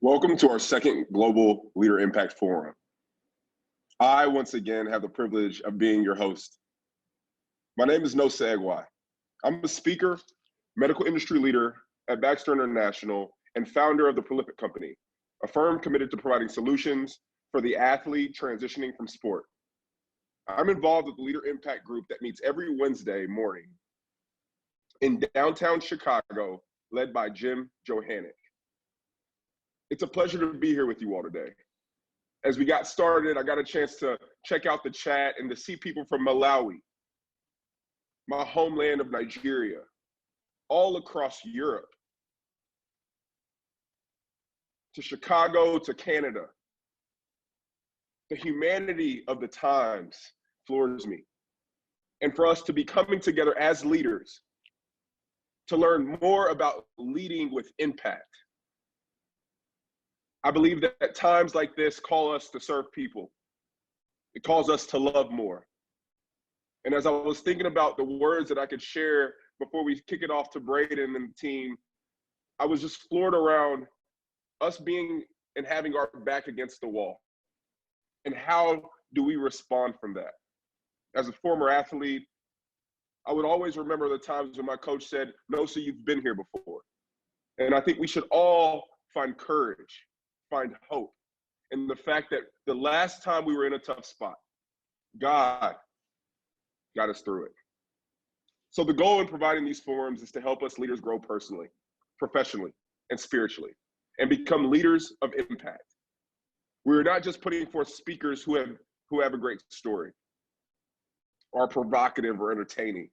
Welcome to our second Global Leader Impact Forum. I, once again, have the privilege of being your host. My name is Nosa Egwai. I'm a speaker, medical industry leader at Baxter International, and founder of the Prolific Company, a firm committed to providing solutions for the athlete transitioning from sport. I'm involved with the Leader Impact group that meets every Wednesday morning in downtown Chicago, led by Jim Johannick. It's a pleasure to be here with you all today. As we got started, I got a chance to check out the chat and to see people from Malawi, my homeland of Nigeria, all across Europe, to Chicago, to Canada. The humanity of the times floors me. And for us to be coming together as leaders to learn more about leading with impact. I believe that at times like this call us to serve people. It calls us to love more. And as I was thinking about the words that I could share before we kick it off to Braden and the team, I was just floored around us being and having our back against the wall. And how do we respond from that? As a former athlete, I would always remember the times when my coach said, "No, so you've been here before." And I think we should all find courage, find hope in the fact that the last time we were in a tough spot, God got us through it. So the goal in providing these forums is to help us leaders grow personally, professionally, and spiritually, and become leaders of impact. We're not just putting forth speakers who have a great story, or provocative or entertaining.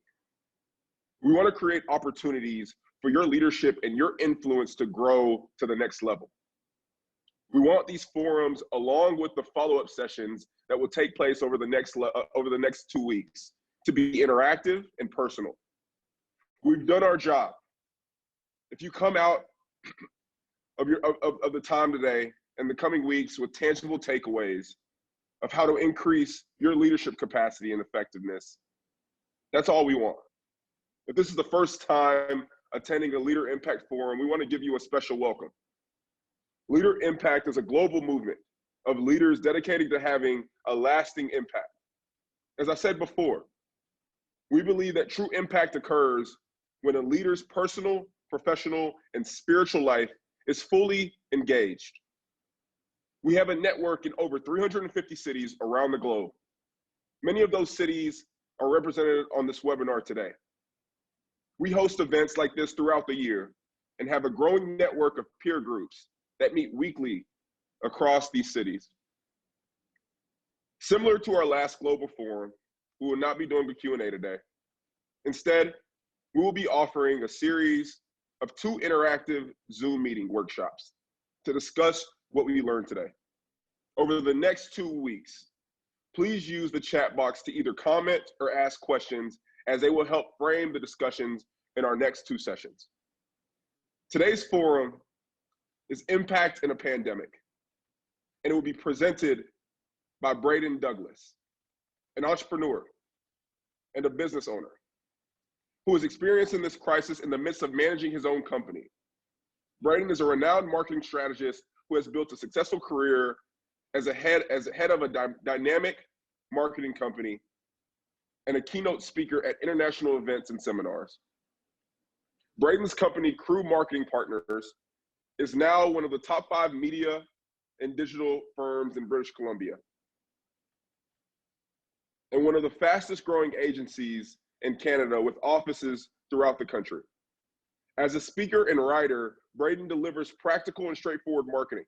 We want to create opportunities for your leadership and your influence to grow to the next level. We want these forums, along with the follow-up sessions that will take place over the next 2 weeks, to be interactive and personal. We've done our job. If you come out of the time today and the coming weeks with tangible takeaways of how to increase your leadership capacity and effectiveness, that's all we want. If this is the first time attending a Leader Impact Forum, we want to give you a special welcome. Leader Impact is a global movement of leaders dedicated to having a lasting impact. As I said before, we believe that true impact occurs when a leader's personal, professional, and spiritual life is fully engaged. We have a network in over 350 cities around the globe. Many of those cities are represented on this webinar today. We host events like this throughout the year and have a growing network of peer groups that meet weekly across these cities. Similar to our last global forum, we will not be doing the Q&A today. Instead, we will be offering a series of 2 interactive Zoom meeting workshops to discuss what we learned today. Over the next 2 weeks, please use the chat box to either comment or ask questions, as they will help frame the discussions in our next 2 sessions. Today's forum is Impact in a Pandemic, and it will be presented by Braden Douglas, an entrepreneur and a business owner who is experiencing this crisis in the midst of managing his own company. Braden is a renowned marketing strategist who has built a successful career as a head of a dynamic marketing company and a keynote speaker at international events and seminars. Braden's company, Crew Marketing Partners, is now one of the top 5 media and digital firms in British Columbia, and one of the fastest growing agencies in Canada with offices throughout the country. As a speaker and writer, Braden delivers practical and straightforward marketing,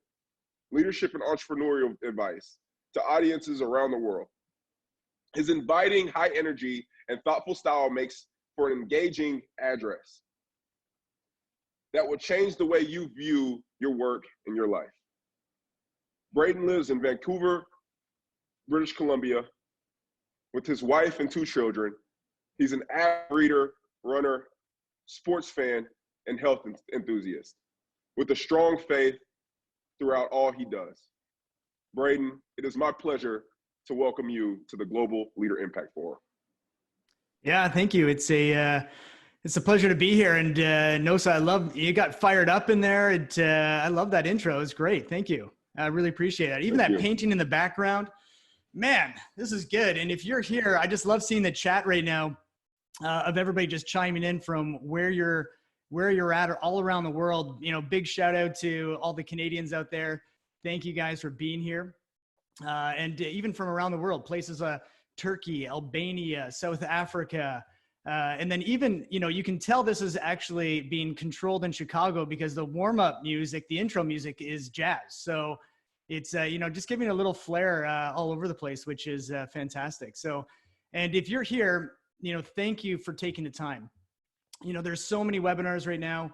leadership, and entrepreneurial advice to audiences around the world. His inviting, high energy, and thoughtful style makes for an engaging address that will change the way you view your work and your life. Braden lives in Vancouver, British Columbia, with his wife and 2 children. He's an avid reader, runner, sports fan, and health enthusiast, with a strong faith throughout all he does. Braden, it is my pleasure to welcome you to the Global Leader Impact Forum. Yeah, thank you. It's It's a pleasure to be here. And Nosa, I love you got fired up in there. I love that intro. It's great. Thank you. I really appreciate it. Even Thank that you. painting in the background, man, this is good. And if you're here, I just love seeing the chat right now of everybody just chiming in from where you're at or all around the world. You know, big shout out to all the Canadians out there. Thank you guys for being here. And even from around the world, places Turkey, Albania, South Africa. And then even, you know, you can tell this is actually being controlled in Chicago because the warm-up music, the intro music is jazz. So it's, you know, just giving a little flair all over the place, which is fantastic. So, and if you're here, you know, thank you for taking the time. You know, there's so many webinars right now.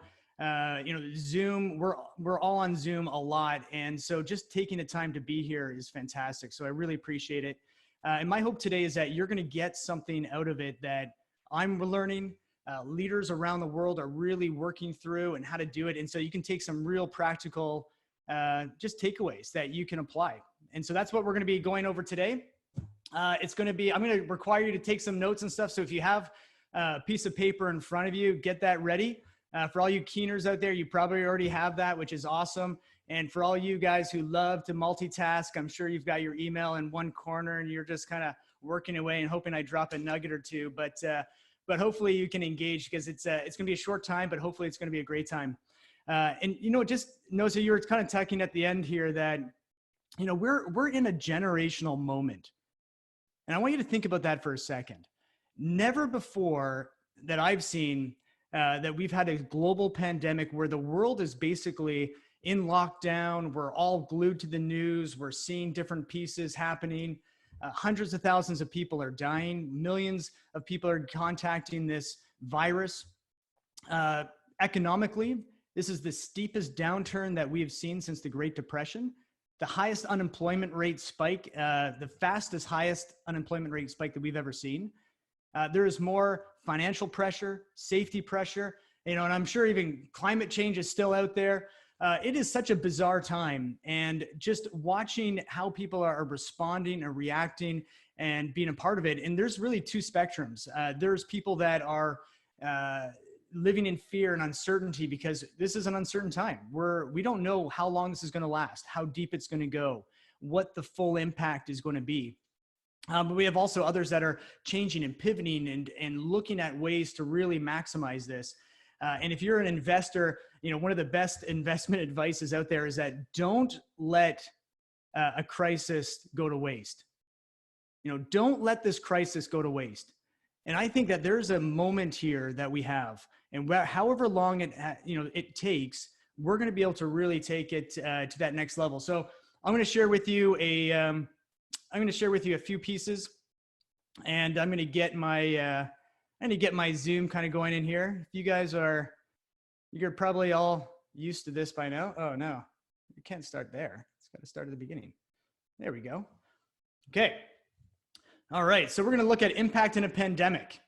You know, Zoom, we're all on Zoom a lot. And so just taking the time to be here is fantastic. So I really appreciate it. And my hope today is that you're going to get something out of it that I'm learning, leaders around the world are really working through and how to do it. And so you can take some real practical, just takeaways that you can apply. And so that's what we're going to be going over today. It's going to be, I'm going to require you to take some notes and stuff. So if you have a piece of paper in front of you, get that ready. For all you keeners out there, you probably already have that, which is awesome. And for all you guys who love to multitask, I'm sure you've got your email in one corner and you're just kind of working away and hoping I drop a nugget or two. But hopefully you can engage because it's going to be a short time, but hopefully it's going to be a great time. And, you know, just Nosa, you were kind of talking at the end here that, you know, we're in a generational moment. And I want you to think about that for a second. Never before that I've seen that we've had a global pandemic where the world is basically in lockdown. We're all glued to the news. We're seeing different pieces happening. Hundreds of thousands of people are dying. Millions of people are contacting this virus. Economically, this is the steepest downturn that we have seen since the Great Depression. The highest unemployment rate spike, the fastest highest unemployment rate spike that we've ever seen. There is more financial pressure, safety pressure, you know, and I'm sure even climate change is still out there. It is such a bizarre time, and just watching how people are responding and reacting and being a part of it. And there's really two spectrums. There's people that are living in fear and uncertainty because this is an uncertain time. We don't know how long this is going to last, how deep it's going to go, what the full impact is going to be. But we have also others that are changing and pivoting and looking at ways to really maximize this. And if you're an investor, you know, one of the best investment advices out there is that don't let a crisis go to waste. You know, don't let this crisis go to waste. And I think that there's a moment here that we have, and however long it takes, we're going to be able to really take it to that next level. So I'm going to share with you a few pieces, and I'm going to get my Zoom kind of going in here. If you guys you're probably all used to this by now. Oh no, you can't start there. It's got to start at the beginning. There we go. Okay. All right. So we're going to look at impact in a pandemic.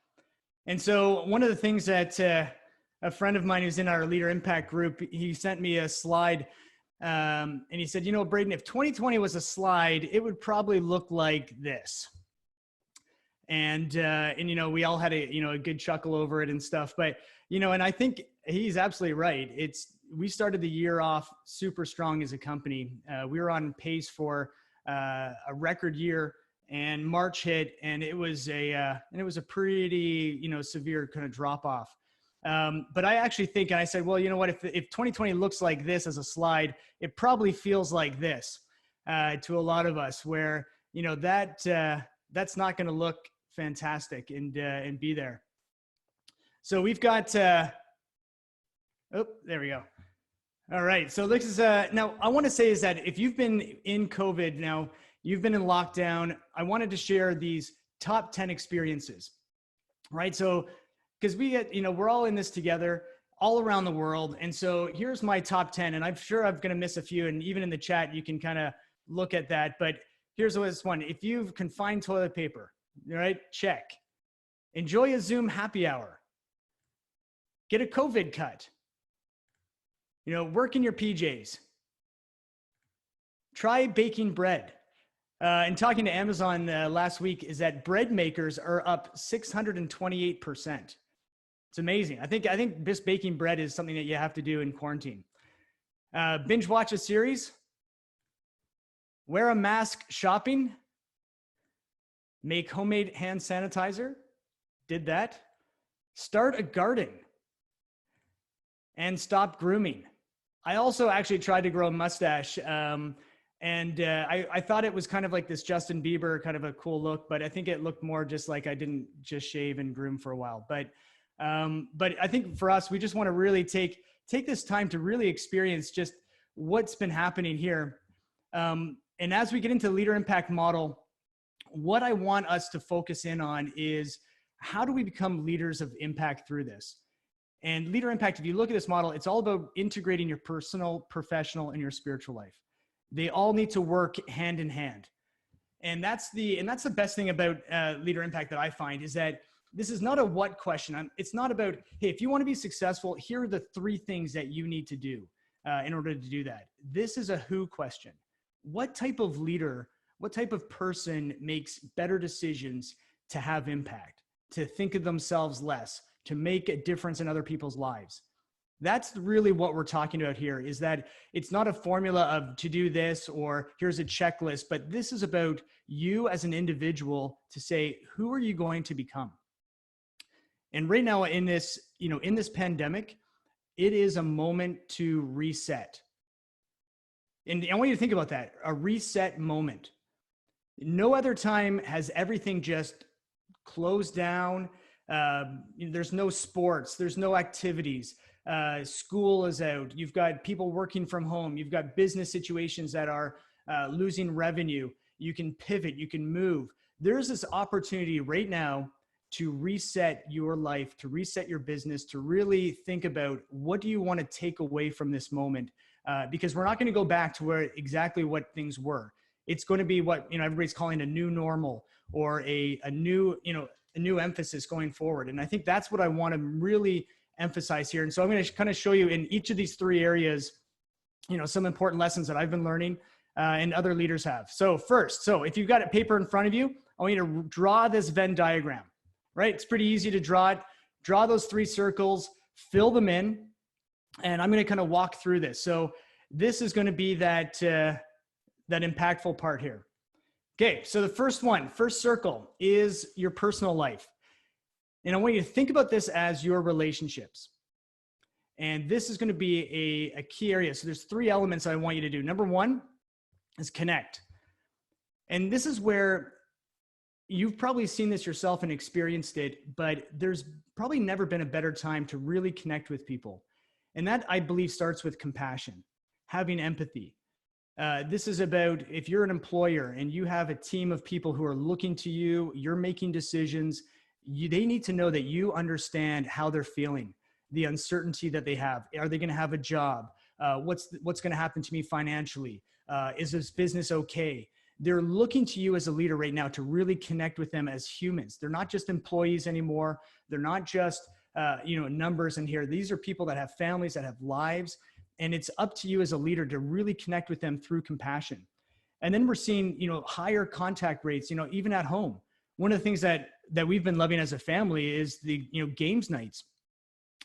And so one of the things that a friend of mine who's in our LeaderImpact group, he sent me a slide. And he said, you know, Braden, if 2020 was a slide, it would probably look like this. And you know, we all had a good chuckle over it and stuff, but, you know, and I think he's absolutely right. We started the year off super strong as a company. We were on pace for a record year, and March hit, and it was a pretty, you know, severe kind of drop off. But I actually think, and I said, well, you know what, if 2020 looks like this as a slide, it probably feels like this to a lot of us, where, you know, that's not going to look fantastic and be there. So we've got, oh, there we go. All right. So this is, now I want to say is that if you've been in COVID now, you've been in lockdown, I wanted to share these top 10 experiences, right? So, because we're all in this together all around the world. And so here's my top 10, and I'm sure I'm going to miss a few. And even in the chat, you can kind of look at that. But here's this one. If you've confined toilet paper, all right, check. Enjoy a Zoom happy hour. Get a COVID cut. You know, work in your PJs. Try baking bread. And talking to Amazon last week is that bread makers are up 628%. It's amazing. I think just baking bread is something that you have to do in quarantine. Binge watch a series, wear a mask shopping, make homemade hand sanitizer, did that, start a garden, and stop grooming. I also actually tried to grow a mustache, and I thought it was kind of like this Justin Bieber kind of a cool look, but I think it looked more just like I didn't just shave and groom for a while. But I think for us, we just want to really take this time to really experience just what's been happening here. And as we get into the Leader Impact model, what I want us to focus in on is how do we become leaders of impact through this? And Leader Impact, if you look at this model, it's all about integrating your personal, professional, and your spiritual life. They all need to work hand in hand. And that's the best thing about Leader Impact that I find is that this is not a what question. It's not about, hey, if you want to be successful, here are the 3 things that you need to do in order to do that. This is a who question. What type of leader, what type of person makes better decisions to have impact, to think of themselves less, to make a difference in other people's lives? That's really what we're talking about here, is that it's not a formula of to do this or here's a checklist, but this is about you as an individual to say, who are you going to become? And right now in this, in this pandemic, it is a moment to reset. And I want you to think about that, a reset moment. No other time has everything just closed down. There's no sports, there's no activities. School is out. You've got people working from home. You've got business situations that are losing revenue. You can pivot, you can move. There's this opportunity right now to reset your life, to reset your business, to really think about what do you want to take away from this moment? Because we're not going to go back to exactly what things were. It's going to be what everybody's calling a new normal or a new emphasis going forward. And I think that's what I want to really emphasize here. And so I'm going to kind of show you in each of these 3 areas, some important lessons that I've been learning and other leaders have. So first, if you've got a paper in front of you, I want you to draw this Venn diagram, right? It's pretty easy to draw it. Draw those 3 circles, fill them in, and I'm going to kind of walk through this. So this is going to be that impactful part here. Okay, so the first circle is your personal life. And I want you to think about this as your relationships. And this is going to be a key area. So there's 3 elements I want you to do. Number 1 is connect. And this is where you've probably seen this yourself and experienced it, but there's probably never been a better time to really connect with people. And that, I believe, starts with compassion, having empathy. This is about if you're an employer and you have a team of people who are looking to you, you're making decisions, they need to know that you understand how they're feeling, the uncertainty that they have. Are they going to have a job? What's going to happen to me financially? Is this business okay? They're looking to you as a leader right now to really connect with them as humans. They're not just employees anymore. They're not just numbers in here. These are people that have families, that have lives. And it's up to you as a leader to really connect with them through compassion. And then we're seeing, higher contact rates, even at home. One of the things that we've been loving as a family is the, games nights.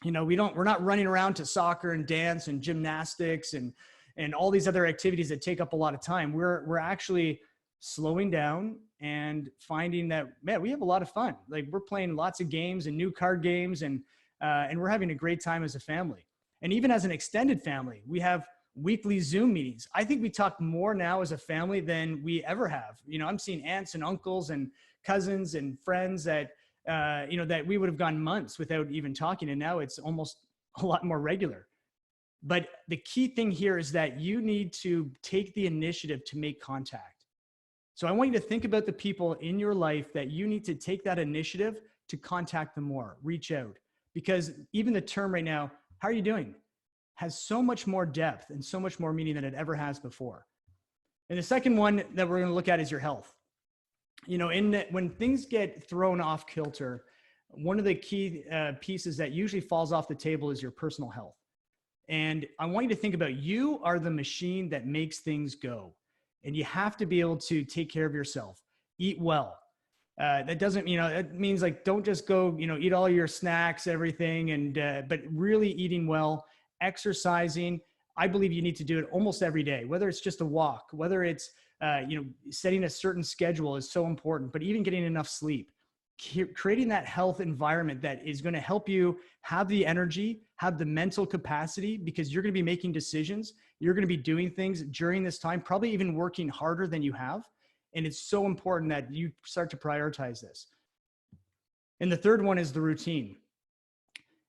We're not running around to soccer and dance and gymnastics and all these other activities that take up a lot of time. We're actually slowing down and finding that, man, we have a lot of fun. Like we're playing lots of games and new card games and we're having a great time as a family. And even as an extended family, we have weekly Zoom meetings. I think we talk more now as a family than we ever have. I'm seeing aunts and uncles and cousins and friends that, that we would have gone months without even talking. And now it's almost a lot more regular. But the key thing here is that you need to take the initiative to make contact. So I want you to think about the people in your life that you need to take that initiative to contact them more, reach out. Because even the term right now, how are you doing, has so much more depth and so much more meaning than it ever has before. And the second one that we're going to look at is your health. When things get thrown off kilter, one of the key pieces that usually falls off the table is your personal health. And I want you to think about, you are the machine that makes things go. And you have to be able to take care of yourself, eat well, That doesn't, it means like, don't just go, eat all your snacks, everything. But really eating well, exercising. I believe you need to do it almost every day, whether it's just a walk, whether it's, setting a certain schedule is so important, but even getting enough sleep, creating that health environment that is going to help you have the energy, have the mental capacity, because you're going to be making decisions. You're going to be doing things during this time, probably even working harder than you have. And it's so important that you start to prioritize this. And the third one is the routine.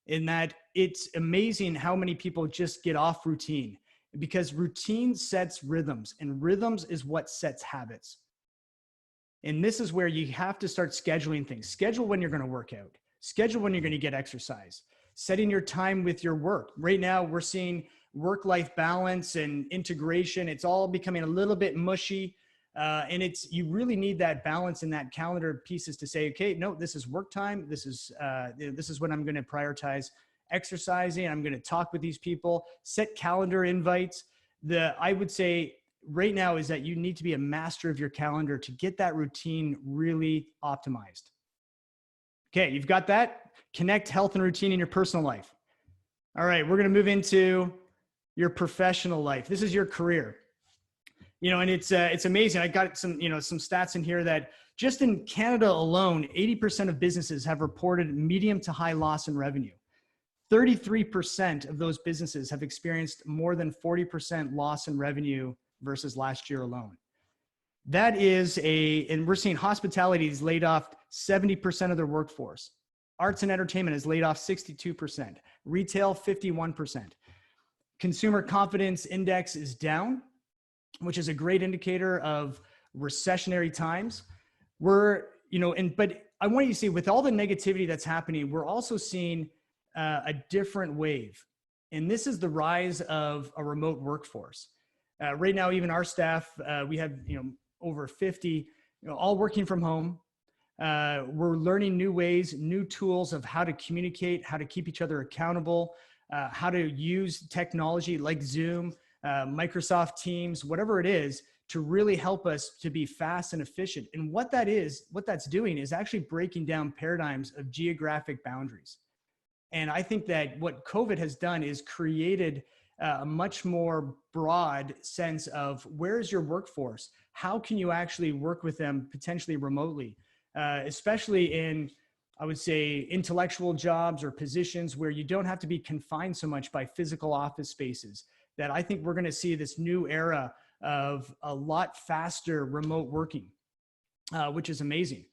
In that it's amazing how many people just get off routine, because routine sets rhythms, and rhythms is what sets habits. And this is where you have to start scheduling things. Schedule when you're going to work out. Schedule when you're going to get exercise. Setting your time with your work. Right now, we're seeing work-life balance and integration. It's all becoming a little bit mushy. And you really need that balance in that calendar pieces to say, okay, no, this is work time. This is when I'm going to prioritize exercising. I'm going to talk with these people, set calendar invites. I would say right now is that you need to be a master of your calendar to get that routine really optimized. Okay, you've got that. Connect health and routine in your personal life. All right, we're going to move into your professional life. This is your career. And it's amazing. I got some stats in here that just in Canada alone, 80% of businesses have reported medium to high loss in revenue. 33% of those businesses have experienced more than 40% loss in revenue versus last year alone. That is and we're seeing hospitality has laid off 70% of their workforce. Arts and entertainment has laid off 62%. Retail, 51%. Consumer confidence index is down, which is a great indicator of recessionary times. But I want you to see, with all the negativity that's happening, we're also seeing a different wave. And this is the rise of a remote workforce. Right now, even our staff, we have, over 50, all working from home. We're learning new ways, new tools of how to communicate, how to keep each other accountable, how to use technology like Zoom, Microsoft Teams, whatever it is, to really help us to be fast and efficient. And what that's doing is actually breaking down paradigms of geographic boundaries. And I think that what COVID has done is created a much more broad sense of where's your workforce? How can you actually work with them potentially remotely, especially in, I would say, intellectual jobs or positions where you don't have to be confined so much by physical office spaces. That I think we're going to see this new era of a lot faster remote working, which is amazing.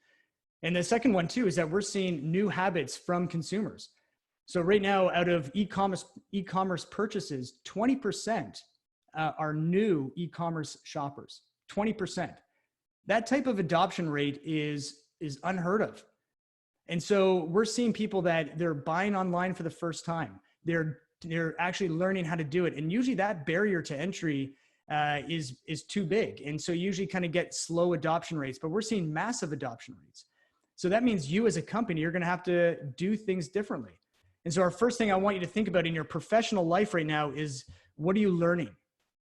And the second one too is that we're seeing new habits from consumers. So right now, out of e-commerce purchases, 20% are new e-commerce shoppers. 20%. That type of adoption rate is unheard of. And so we're seeing people that they're buying online for the first time. They're actually learning how to do it. And usually that barrier to entry is too big. And so you usually kind of get slow adoption rates, but we're seeing massive adoption rates. So that means you as a company, you're going to have to do things differently. And so our first thing I want you to think about in your professional life right now is, what are you learning?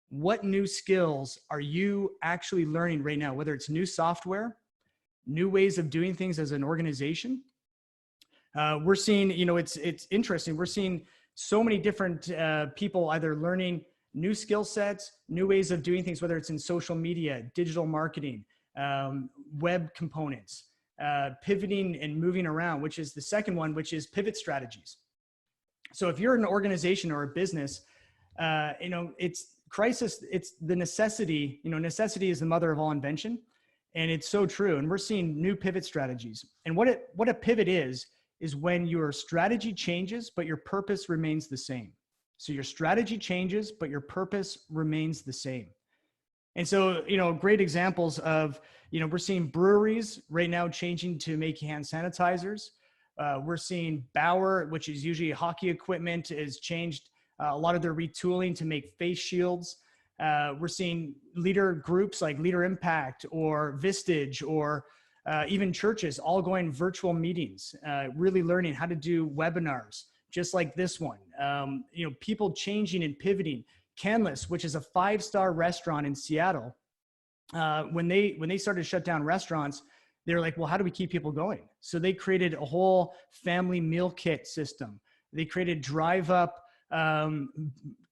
What new skills are you actually learning right now? Whether it's new software, new ways of doing things as an organization. We're seeing, it's interesting. We're seeing so many different people either learning new skill sets, new ways of doing things, whether it's in social media, digital marketing, web components, pivoting and moving around, which is the second one, which is pivot strategies. So if you're an organization or a business, it's crisis, it's the necessity, necessity is the mother of all invention. And it's so true. And we're seeing new pivot strategies. And what a pivot is when your strategy changes, but your purpose remains the same. So your strategy changes, but your purpose remains the same. And so, great examples of, we're seeing breweries right now changing to make hand sanitizers. We're seeing Bauer, which is usually hockey equipment, has changed a lot of their retooling to make face shields. We're seeing leader groups like LeaderImpact or Vistage or even churches all going virtual meetings, really learning how to do webinars, just like this one. People changing and pivoting. Canlis, which is a 5-star restaurant in Seattle, when they started to shut down restaurants, they're like, well, how do we keep people going? So they created a whole family meal kit system. They created drive up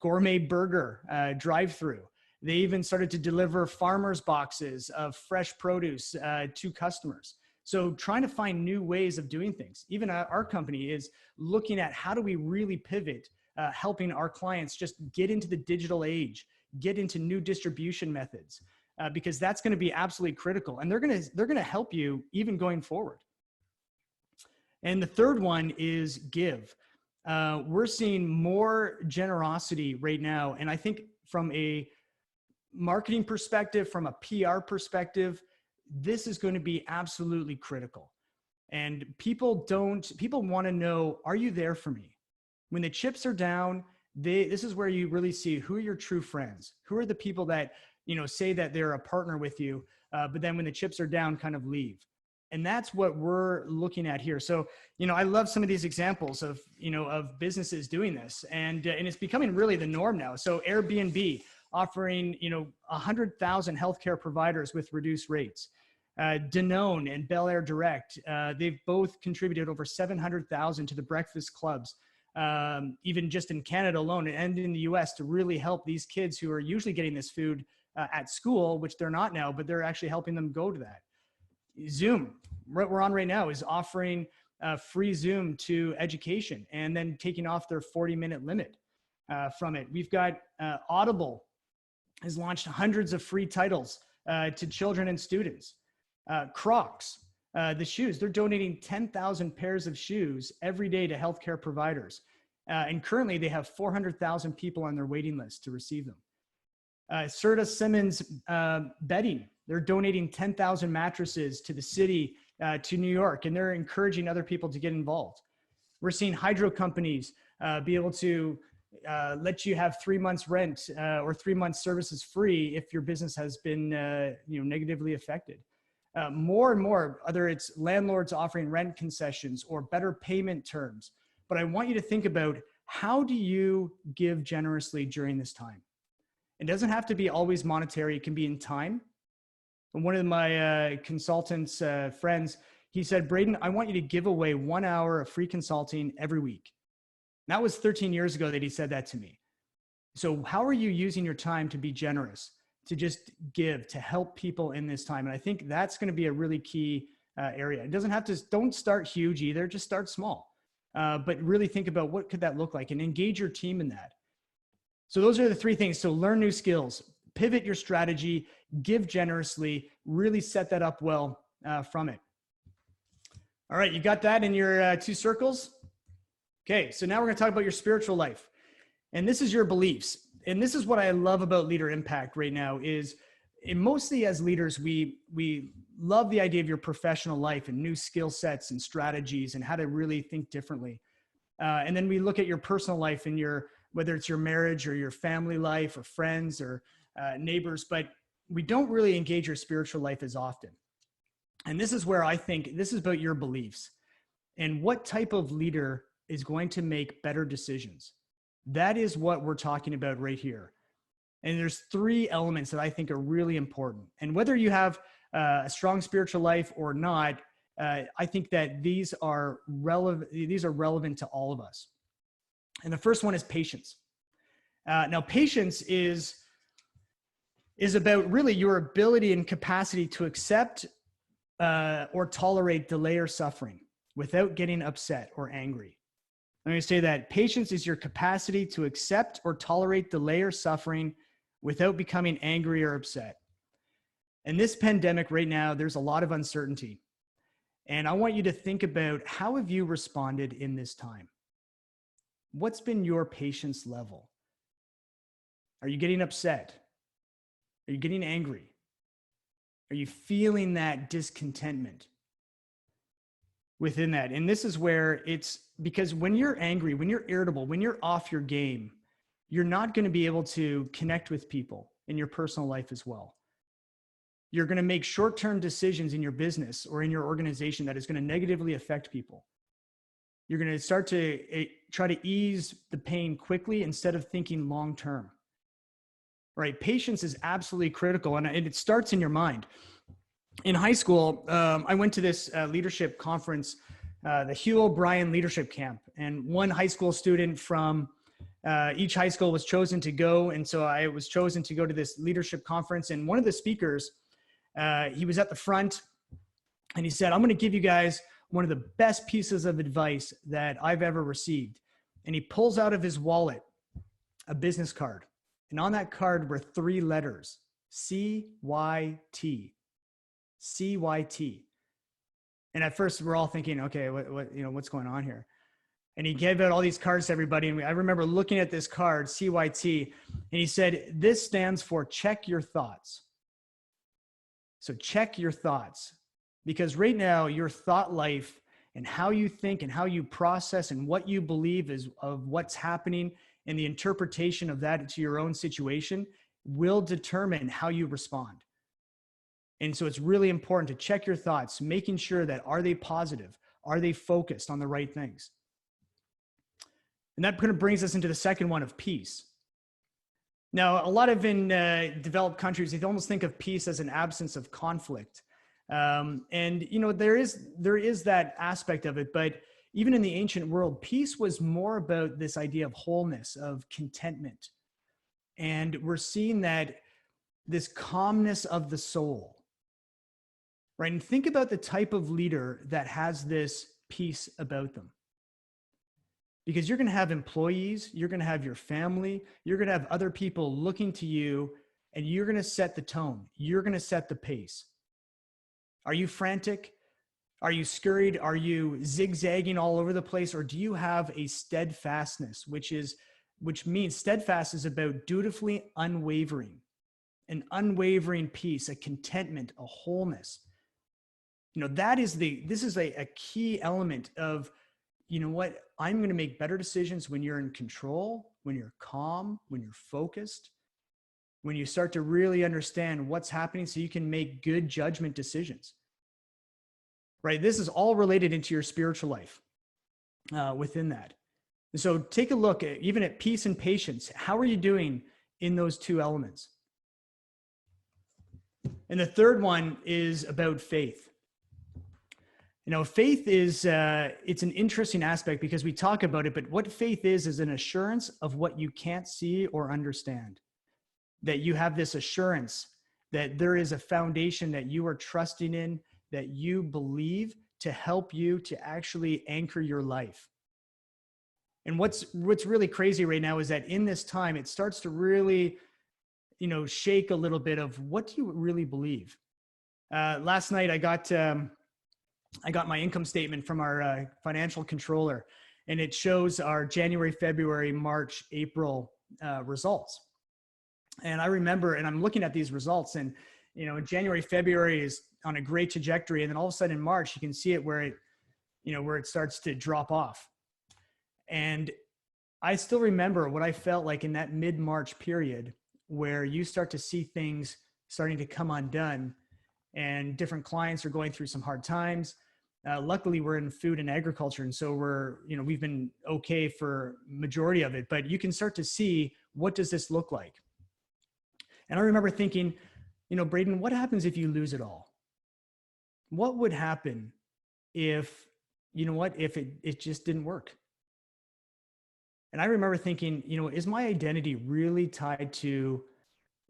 gourmet burger drive through. They even started to deliver farmers boxes of fresh produce to customers. So trying to find new ways of doing things. Even our company is looking at how do we really pivot, helping our clients just get into the digital age, get into new distribution methods, because that's going to be absolutely critical. And they're going to help you even going forward. And the third one is give. We're seeing more generosity right now. And I think from a marketing perspective, from a PR perspective, this is going to be absolutely critical. And people want to know, are you there for me? When the chips are down, this is where you really see who are your true friends, who are the people that, say that they're a partner with you, but then when the chips are down, kind of leave. And that's what we're looking at here. So, I love some of these examples of, of businesses doing this, and it's becoming really the norm now. So Airbnb offering, 100,000 healthcare providers with reduced rates. Danone and Bel Air Direct, they've both contributed over 700,000 to the breakfast clubs, even just in Canada alone and in the US, to really help these kids who are usually getting this food at school, which they're not now, but they're actually helping them go to that. Zoom, what we're on right now, is offering free Zoom to education and then taking off their 40-minute limit from it. We've got Audible has launched hundreds of free titles to children and students. Crocs, the shoes, they're donating 10,000 pairs of shoes every day to healthcare providers. And currently they have 400,000 people on their waiting list to receive them. Serta Simmons Bedding, they're donating 10,000 mattresses to the city, to New York, and they're encouraging other people to get involved. We're seeing hydro companies be able to let you have 3 months rent or 3 months services free if your business has been negatively affected. More and more, whether it's landlords offering rent concessions or better payment terms. But I want you to think about, how do you give generously during this time? It doesn't have to be always monetary. It can be in time. And one of my consultants' friends, he said, Braden, I want you to give away 1 hour of free consulting every week. And that was 13 years ago that he said that to me. So how are you using your time to be generous, to just give, to help people in this time? And I think that's going to be a really key area. It doesn't have to, don't start huge either, just start small. But really think about what could that look like and engage your team in that. So those are the three things. So learn new skills, pivot your strategy, give generously, really set that up well from it. All right, you got that in your 2 circles? Okay, so now we're gonna talk about your spiritual life. And this is your beliefs. And this is what I love about LeaderImpact right now is, mostly as leaders, we love the idea of your professional life and new skill sets and strategies and how to really think differently. And then we look at your personal life and whether it's your marriage or your family life or friends or neighbors, but we don't really engage your spiritual life as often. And this is where I think this is about your beliefs and what type of leader is going to make better decisions. That is what we're talking about right here. And there's 3 elements that I think are really important. And whether you have a strong spiritual life or not, I think that these are relevant to all of us. And the first one is patience. Now, patience is about really your ability and capacity to accept or tolerate delay or suffering without getting upset or angry. I'm going to say that patience is your capacity to accept or tolerate delay or suffering without becoming angry or upset. In this pandemic right now, there's a lot of uncertainty. And I want you to think about, how have you responded in this time? What's been your patience level? Are you getting upset? Are you getting angry? Are you feeling that discontentment within that? And this is where it's, because when you're angry, when you're irritable, when you're off your game, you're not going to be able to connect with people in your personal life as well. You're going to make short-term decisions in your business or in your organization that is going to negatively affect people. You're going to start to try to ease the pain quickly instead of thinking long-term. Right? Patience is absolutely critical, and it starts in your mind. in high school, I went to this leadership conference, the Hugh O'Brien Leadership Camp, and one high school student from each high school was chosen to go. And so I was chosen to go to this leadership conference. And one of the speakers, he was at the front and he said, I'm going to give you guys one of the best pieces of advice that I've ever received. And he pulls out of his wallet a business card. And on that card were 3 letters, CYT. CYT. And at first we're all thinking, okay, what's going on here? And he gave out all these cards to everybody. And I remember looking at this card, CYT, and he said, this stands for check your thoughts. So check your thoughts, because right now your thought life and how you think and how you process and what you believe is of what's happening and the interpretation of that to your own situation will determine how you respond. And so it's really important to check your thoughts, making sure that are they positive? Are they focused on the right things? And that kind of brings us into the second one of peace. Now, a lot of in developed countries, they almost think of peace as an absence of conflict. And, you know, there is that aspect of it, but even in the ancient world, peace was more about this idea of wholeness, of contentment. And we're seeing that this calmness of the soul, right? And think about the type of leader that has this peace about them. Because you're going to have employees, you're going to have your family, you're going to have other people looking to you, and you're going to set the tone. You're going to set the pace. Are you frantic? Are you scurried? Are you zigzagging all over the place? Or do you have a steadfastness, which means steadfast is about dutifully unwavering, an unwavering peace, a contentment, a wholeness. You know, this is a key element of, you know what, I'm going to make better decisions when you're in control, when you're calm, when you're focused, when you start to really understand what's happening so you can make good judgment decisions, right? This is all related into your spiritual life within that. And so take a look at, even at peace and patience. How are you doing in those 2 elements? And the third one is about faith. You know, faith is, it's an interesting aspect because we talk about it, but what faith is an assurance of what you can't see or understand. That you have this assurance that there is a foundation that you are trusting in, that you believe to help you to actually anchor your life. And what's really crazy right now is that in this time, it starts to really, you know, shake a little bit of what do you really believe? Last night I got my income statement from our financial controller, and it shows our January, February, March, April results. And I remember, and I'm looking at these results, and, you know, January, February is on a great trajectory. And then all of a sudden in March, you can see it where it starts to drop off. And I still remember what I felt like in that mid-March period where you start to see things starting to come undone, and different clients are going through some hard times. Luckily, we're in food and agriculture, and so we've been okay for majority of it. But you can start to see, what does this look like? And I remember thinking, you know, Braden, what happens if you lose it all? What would happen if, you know what, if it just didn't work? And I remember thinking, you know, is my identity really tied to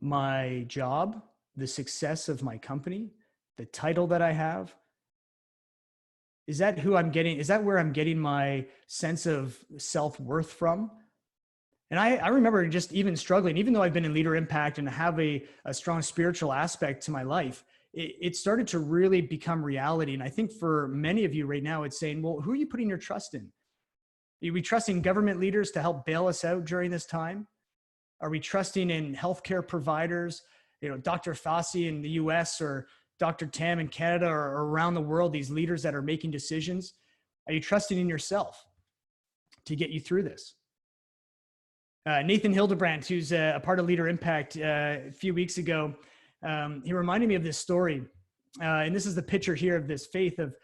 my job, the success of my company, the title that I have? Is that who I'm getting? Is that where I'm getting my sense of self-worth from? And I remember just even struggling, even though I've been in LeaderImpact and have a strong spiritual aspect to my life, it started to really become reality. And I think for many of you right now, it's saying, well, who are you putting your trust in? Are we trusting government leaders to help bail us out during this time? Are we trusting in healthcare providers, you know, Dr. Fauci in the US or Dr. Tam in Canada or around the world, these leaders that are making decisions? Are you trusting in yourself to get you through this? Nathan Hildebrandt, who's a part of LeaderImpact a few weeks ago, he reminded me of this story. And this is the picture here of this faith of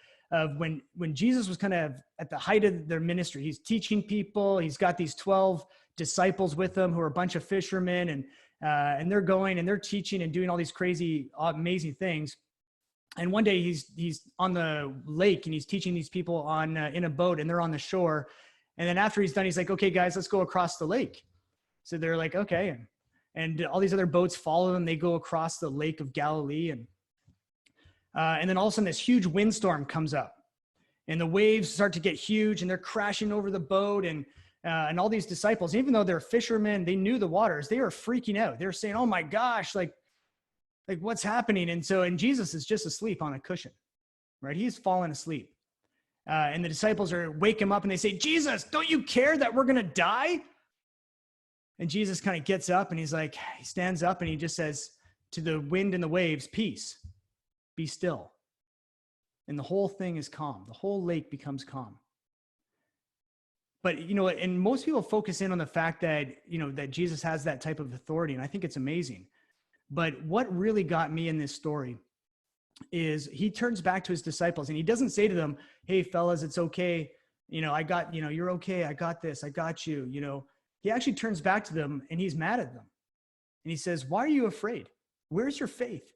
when Jesus was kind of at the height of their ministry. He's teaching people. He's got these 12 disciples with him who are a bunch of fishermen, and they're going and they're teaching and doing all these crazy, amazing things. And one day he's on the lake and he's teaching these people on in a boat, and they're on the shore. And then after he's done, he's like, okay, guys, let's go across the lake. So they're like, okay. And all these other boats follow them. They go across the Lake of Galilee. And then all of a sudden this huge windstorm comes up and the waves start to get huge and they're crashing over the boat. And all these disciples, even though they're fishermen, they knew the waters, they were freaking out. They're saying, oh my gosh, like what's happening? And Jesus is just asleep on a cushion, right? He's fallen asleep. And the disciples wake him up and they say, Jesus, don't you care that we're going to die? And Jesus kind of gets up and he stands up and he just says to the wind and the waves, peace, be still. And the whole thing is calm. The whole lake becomes calm. But, and most people focus in on the fact that, that Jesus has that type of authority. And I think it's amazing. But what really got me in this story is he turns back to his disciples and he doesn't say to them, hey, fellas, it's okay. I got, you're okay. I got this. I got you. He actually turns back to them and he's mad at them. And he says, why are you afraid? Where's your faith?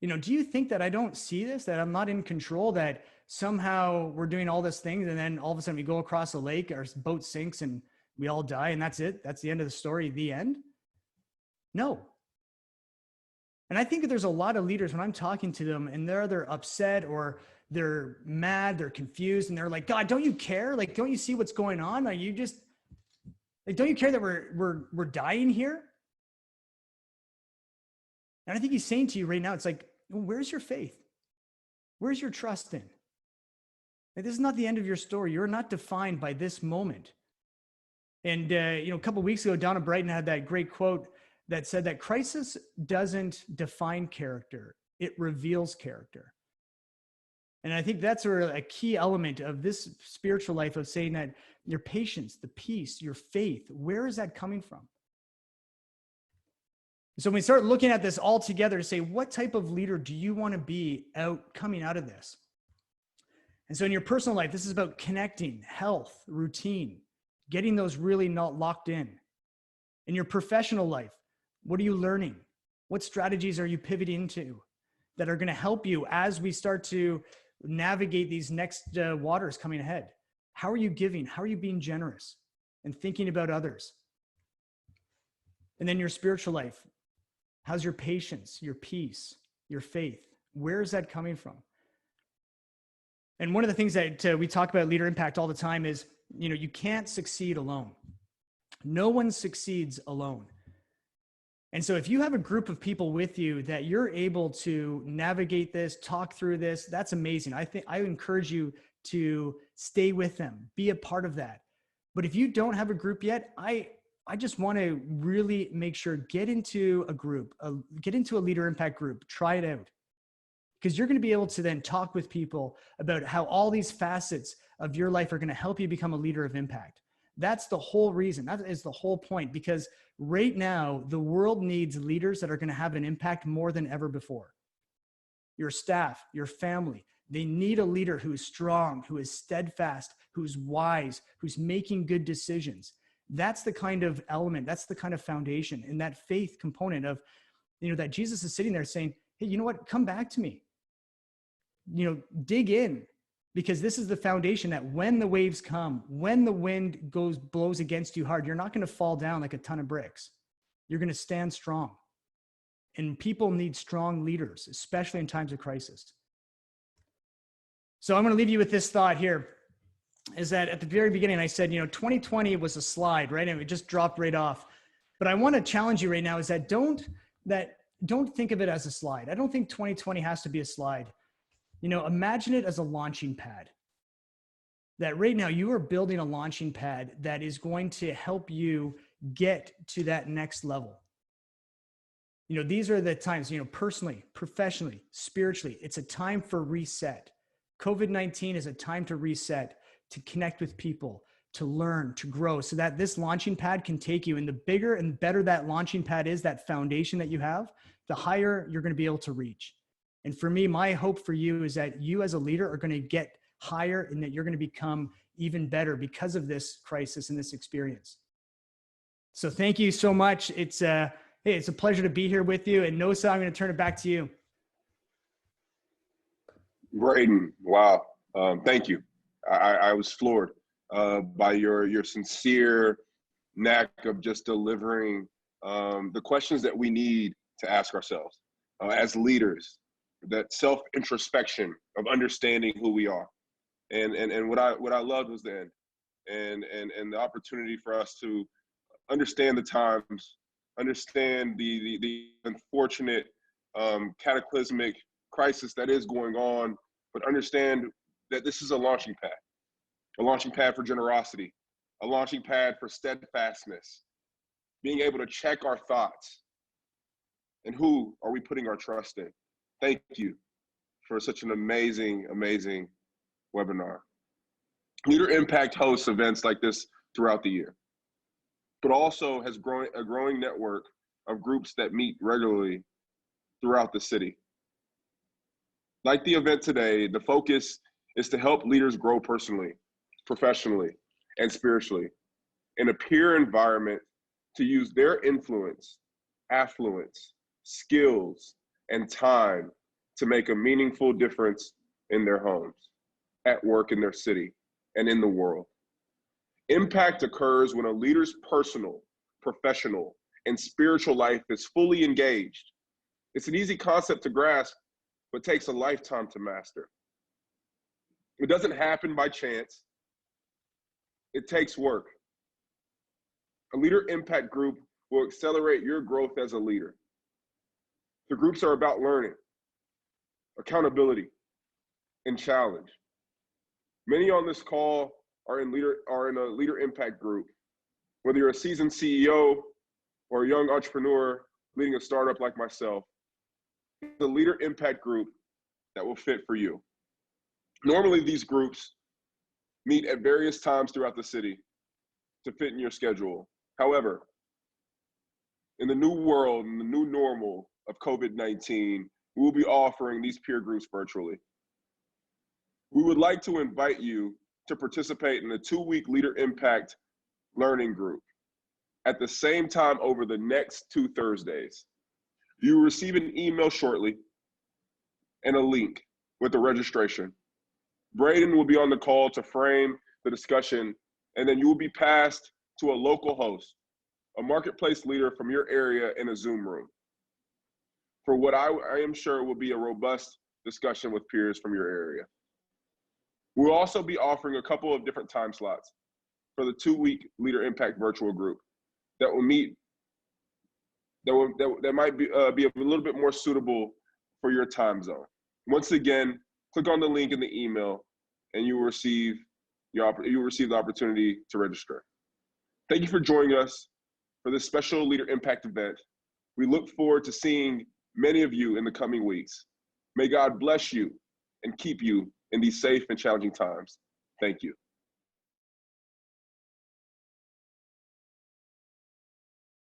Do you think that I don't see this, that I'm not in control, that somehow we're doing all these things and then all of a sudden we go across a lake, our boat sinks and we all die and that's it? That's the end of the story, the end? No. And I think that there's a lot of leaders when I'm talking to them and they're upset or they're mad, they're confused, and they're like, God, don't you care? Like, don't you see what's going on? Don't you care that we're dying here? And I think he's saying to you right now, it's like, where's your faith? Where's your trust in? Like, this is not the end of your story. You're not defined by this moment. And, a couple of weeks ago, Donna Braden had that great quote that said that crisis doesn't define character. It reveals character. And I think that's a key element of this spiritual life, of saying that your patience, the peace, your faith, where is that coming from? So when we start looking at this all together to say, what type of leader do you want to be coming out of this? And so in your personal life, this is about connecting, health, routine, getting those really not locked in. In your professional life, what are you learning? What strategies are you pivoting into that are going to help you as we start to navigate these next waters coming ahead? How are you giving? How are you being generous and thinking about others? And then your spiritual life, how's your patience, your peace, your faith? Where is that coming from? And one of the things that we talk about LeaderImpact all the time is, you can't succeed alone. No one succeeds alone. And so if you have a group of people with you that you're able to navigate this, talk through this, that's amazing. I encourage you to stay with them, be a part of that. But if you don't have a group yet, I just want to really make sure, get into a group, get into a LeaderImpact group, try it out. Because you're going to be able to then talk with people about how all these facets of your life are going to help you become a leader of impact. That's the whole reason. That is the whole point. Because right now, the world needs leaders that are going to have an impact more than ever before. Your staff, your family, they need a leader who is strong, who is steadfast, who's wise, who's making good decisions. That's the kind of element, that's the kind of foundation, and that faith component of, that Jesus is sitting there saying, hey, you know what? Come back to me. Dig in, because this is the foundation that when the waves come, when the wind blows against you hard, you're not going to fall down like a ton of bricks. You're going to stand strong. And people need strong leaders, especially in times of crisis. So I'm going to leave you with this thought here, is that at the very beginning, I said, 2020 was a slide, right? And it just dropped right off. But I want to challenge you right now is that don't think of it as a slide. I don't think 2020 has to be a slide. Imagine it as a launching pad. That right now you are building a launching pad that is going to help you get to that next level. These are the times, personally, professionally, spiritually, it's a time for reset. COVID-19 is a time to reset, to connect with people, to learn, to grow, so that this launching pad can take you. And the bigger and better that launching pad is, that foundation that you have, the higher you're going to be able to reach. And for me, my hope for you is that you as a leader are going to get higher and that you're going to become even better because of this crisis and this experience. So thank you so much. It's a pleasure to be here with you. And Nosa, I'm going to turn it back to you. Braden, wow. Thank you. I was floored by your sincere knack of just delivering the questions that we need to ask ourselves as leaders, that self-introspection of understanding who we are. And what I loved was the end and the opportunity for us to understand the times, understand the unfortunate cataclysmic crisis that is going on, but understand that this is a launching pad for generosity, a launching pad for steadfastness, being able to check our thoughts and who are we putting our trust in. Thank you for such an amazing, amazing webinar. Leader Impact hosts events like this throughout the year, but also has a growing network of groups that meet regularly throughout the city. Like the event today, the focus is to help leaders grow personally, professionally, and spiritually in a peer environment to use their influence, affluence, skills, and time to make a meaningful difference in their homes, at work in their city, and in the world. Impact occurs when a leader's personal, professional, and spiritual life is fully engaged. It's an easy concept to grasp, but takes a lifetime to master. It doesn't happen by chance. It takes work. A Leader Impact group will accelerate your growth as a leader. The groups are about learning, accountability, and challenge. Many on this call are in a Leader Impact group. Whether you're a seasoned CEO or a young entrepreneur leading a startup like myself, the Leader Impact group that will fit for you. Normally, these groups meet at various times throughout the city to fit in your schedule. However, in the new world, in the new normal of COVID-19, we will be offering these peer groups virtually. We would like to invite you to participate in the 2-week Leader Impact learning group at the same time over the next 2 Thursdays. You will receive an email shortly and a link with the registration. Braden will be on the call to frame the discussion, and then you will be passed to a local host, a marketplace leader from your area in a Zoom room, for what I am sure will be a robust discussion with peers from your area. We'll also be offering a couple of different time slots for the 2-week Leader Impact virtual group that will meet, that might be a little bit more suitable for your time zone. Once again, click on the link in the email and you will receive the opportunity to register. Thank you for joining us for this special Leader Impact event. We look forward to seeing many of you in the coming weeks. May God bless you and keep you in these safe and challenging times. Thank you.